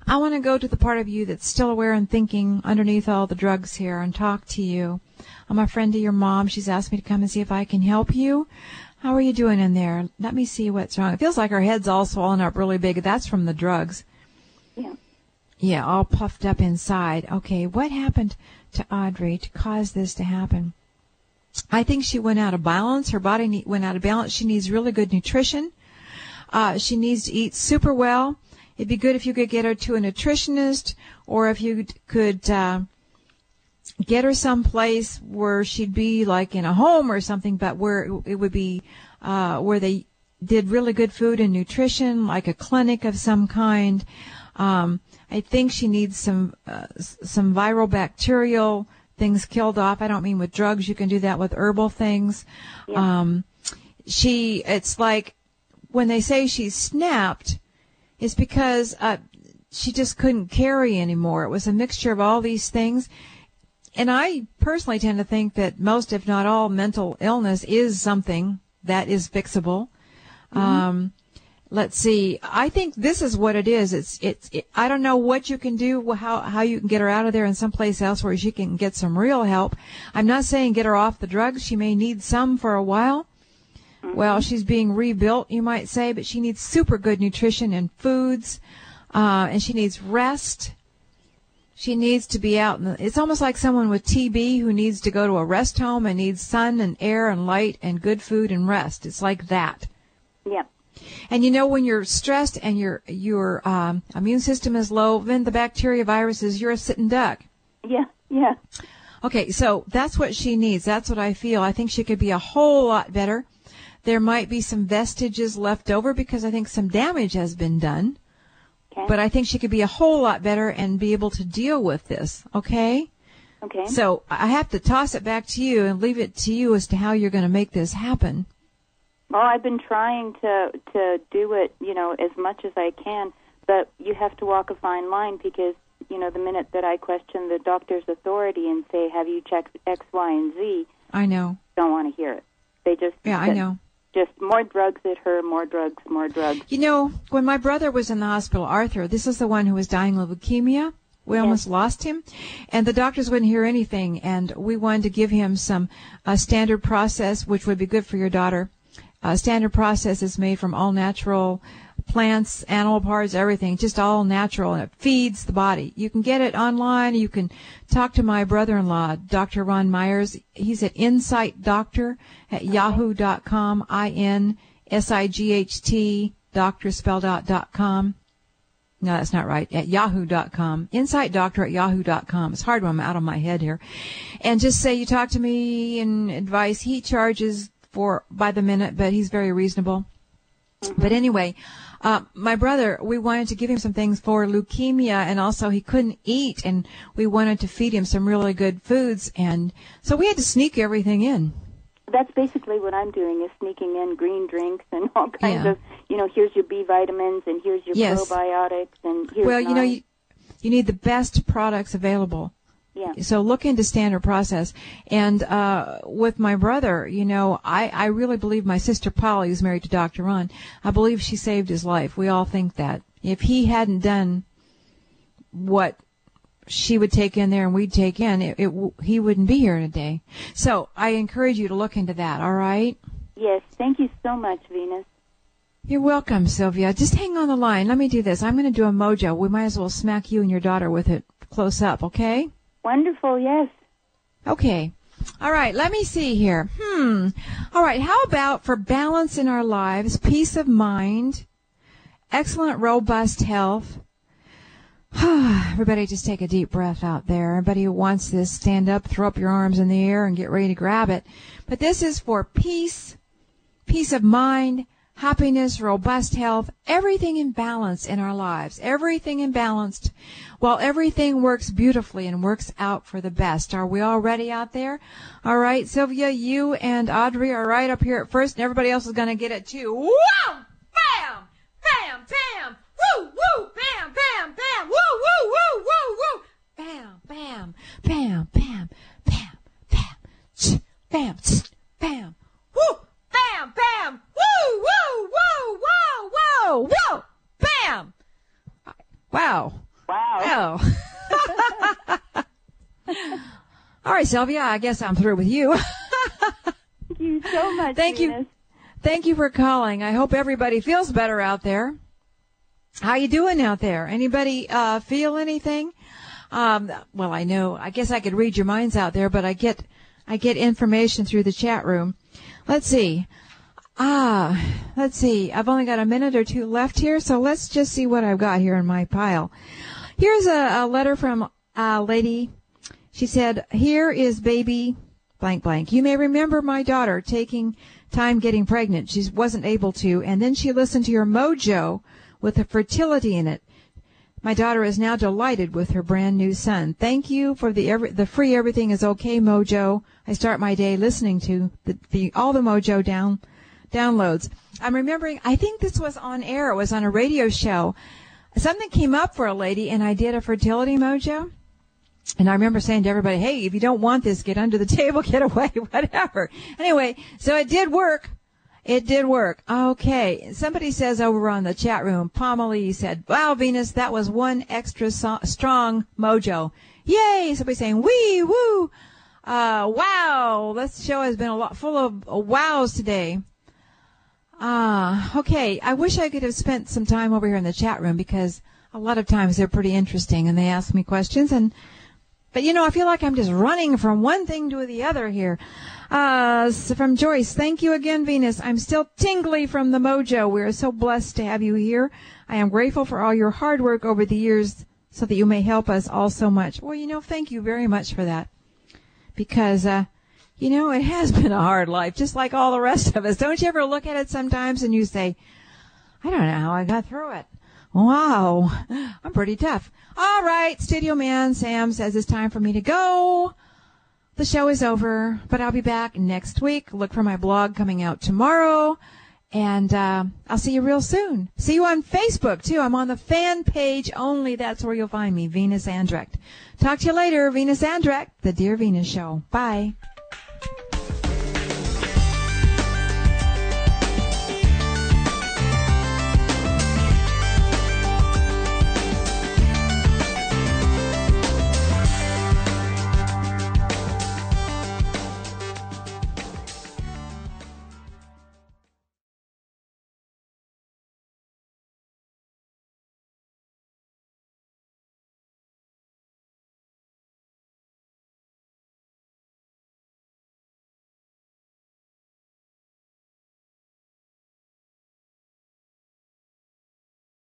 I want to go to the part of you that's still aware and thinking underneath all the drugs here and talk to you. I'm a friend of your mom. She's asked me to come and see if I can help you. How are you doing in there? Let me see what's wrong. It feels like her head's all swollen up really big. That's from the drugs. Yeah. Yeah, all puffed up inside. Okay, what happened to Audrey to cause this to happen? I think she went out of balance. Her body went out of balance. She needs really good nutrition. She needs to eat super well. It'd be good if you could get her to a nutritionist, or if you could get her someplace where she'd be like in a home or something, but where it would be where they did really good food and nutrition, like a clinic of some kind. I think she needs some viral bacterial things killed off. I don't mean with drugs. You can do that with herbal things. Yeah. It's like when they say she's snapped, it's because she just couldn't carry anymore. It was a mixture of all these things. And I personally tend to think that most, if not all, mental illness is something that is fixable. Mm-hmm. Let's see. I think this is what it is. I don't know what you can do, how you can get her out of there and someplace else where she can get some real help. I'm not saying get her off the drugs. She may need some for a while. Mm-hmm. Well, she's being rebuilt, you might say, but she needs super good nutrition and foods, and she needs rest. She needs to be out. It's almost like someone with TB who needs to go to a rest home and needs sun and air and light and good food and rest. It's like that. Yeah. And you know, when you're stressed and your immune system is low, then the bacteria, viruses, you're a sitting duck. Yeah, yeah. Okay, so that's what she needs. That's what I feel. I think she could be a whole lot better. There might be some vestiges left over because I think some damage has been done. Okay. But I think she could be a whole lot better and be able to deal with this, okay? Okay. So I have to toss it back to you and leave it to you as to how you're going to make this happen. Well, I've been trying to do it, as much as I can, but you have to walk a fine line because, the minute that I question the doctor's authority and say, have you checked X, Y, and Z? I know. Don't want to hear it. They just... Yeah, I know. Just more drugs at her, more drugs, more drugs. When my brother was in the hospital, Arthur, this is the one who was dying of leukemia. We almost lost him. And the doctors wouldn't hear anything. And we wanted to give him some standard process, which would be good for your daughter. Standard process is made from all natural plants, animal parts, everything, just all natural, and it feeds the body. You can get it online. You can talk to my brother-in-law, Dr. Ron Myers. He's at insightdoctor@yahoo.com, INSIGHT, doctor spelled out .com. No, that's not right, at yahoo.com, insightdoctor@yahoo.com. It's hard when I'm out of my head here. And just say you talk to me and advice. He charges by the minute, but he's very reasonable. But anyway, my brother, we wanted to give him some things for leukemia, and also he couldn't eat, and we wanted to feed him some really good foods, and so we had to sneak everything in. That's basically what I'm doing, is sneaking in green drinks and all kinds of, here's your B vitamins, and here's your probiotics, and here's you need the best products available. Yeah. So look into standard process. And with my brother, I really believe my sister Polly, who's married to Dr. Ron, I believe she saved his life. We all think that. If he hadn't done what she would take in there and we'd take in, he wouldn't be here today. So I encourage you to look into that, all right? Yes. Thank you so much, Venus. You're welcome, Sylvia. Just hang on the line. Let me do this. I'm going to do a mojo. We might as well smack you and your daughter with it close up, okay? Wonderful, yes. Okay. All right, let me see here. All right, how about for balance in our lives, peace of mind, excellent, robust health? Everybody just take a deep breath out there. Everybody who wants this, stand up, throw up your arms in the air, and get ready to grab it. But this is for peace of mind, happiness, robust health, everything in balance in our lives, everything in balance, while everything works beautifully and works out for the best. Are we all ready out there? All right, Sylvia, you and Audrey are right up here at first, and everybody else is going to get it too. Wham! Bam! Bam! Bam! Woo! Woo! Bam! Bam! Bam! Woo! Woo! Woo! Woo! Woo! Bam! Bam! Bam! Bam! Bam! Bam! Ch! Bam! Ch! Bam! Woo! Bam! Bam! Woo! Woo! Woo! Whoa! Whoa! Whoa! Bam! Wow. Wow. All right, Sylvia, I guess I'm through with you. Thank you so much, Thank you. Thank you for calling. I hope everybody feels better out there. How you doing out there? Anybody feel anything? Well, I guess I could read your minds out there, but I get information through the chat room. Let's see. I've only got a minute or two left here, so let's just see what I've got here in my pile. Here's a letter from a lady. She said, "Here is baby blank blank. You may remember my daughter taking time getting pregnant. She wasn't able to, and then she listened to your mojo with the fertility in it. My daughter is now delighted with her brand new son. Thank you for the free Everything is Okay mojo. I start my day listening to all the mojo downloads." I'm remembering, I think this was on air. It was on a radio show. Something came up for a lady, and I did a fertility mojo. And I remember saying to everybody, hey, if you don't want this, get under the table, get away, whatever. Anyway, so it did work. It did work. Okay. Somebody says over on the chat room, Pomalee said, wow, Venus, that was one extra strong mojo. Yay. Somebody saying, wee, woo. Wow. This show has been full of wows today. Okay. I wish I could have spent some time over here in the chat room because a lot of times they're pretty interesting and they ask me questions but I feel like I'm just running from one thing to the other here. So from Joyce, thank you again, Venus. I'm still tingly from the mojo. We are so blessed to have you here. I am grateful for all your hard work over the years so that you may help us all so much. Well, thank you very much for that. because, it has been a hard life, just like all the rest of us. Don't you ever look at it sometimes and you say, I don't know how I got through it. Wow, I'm pretty tough. All right, Studio Man Sam says it's time for me to go. The show is over, but I'll be back next week. Look for my blog coming out tomorrow. And I'll see you real soon. See you on Facebook, too. I'm on the fan page only. That's where you'll find me, Venus Andrecht. Talk to you later, Venus Andrecht, The Dear Venus Show. Bye.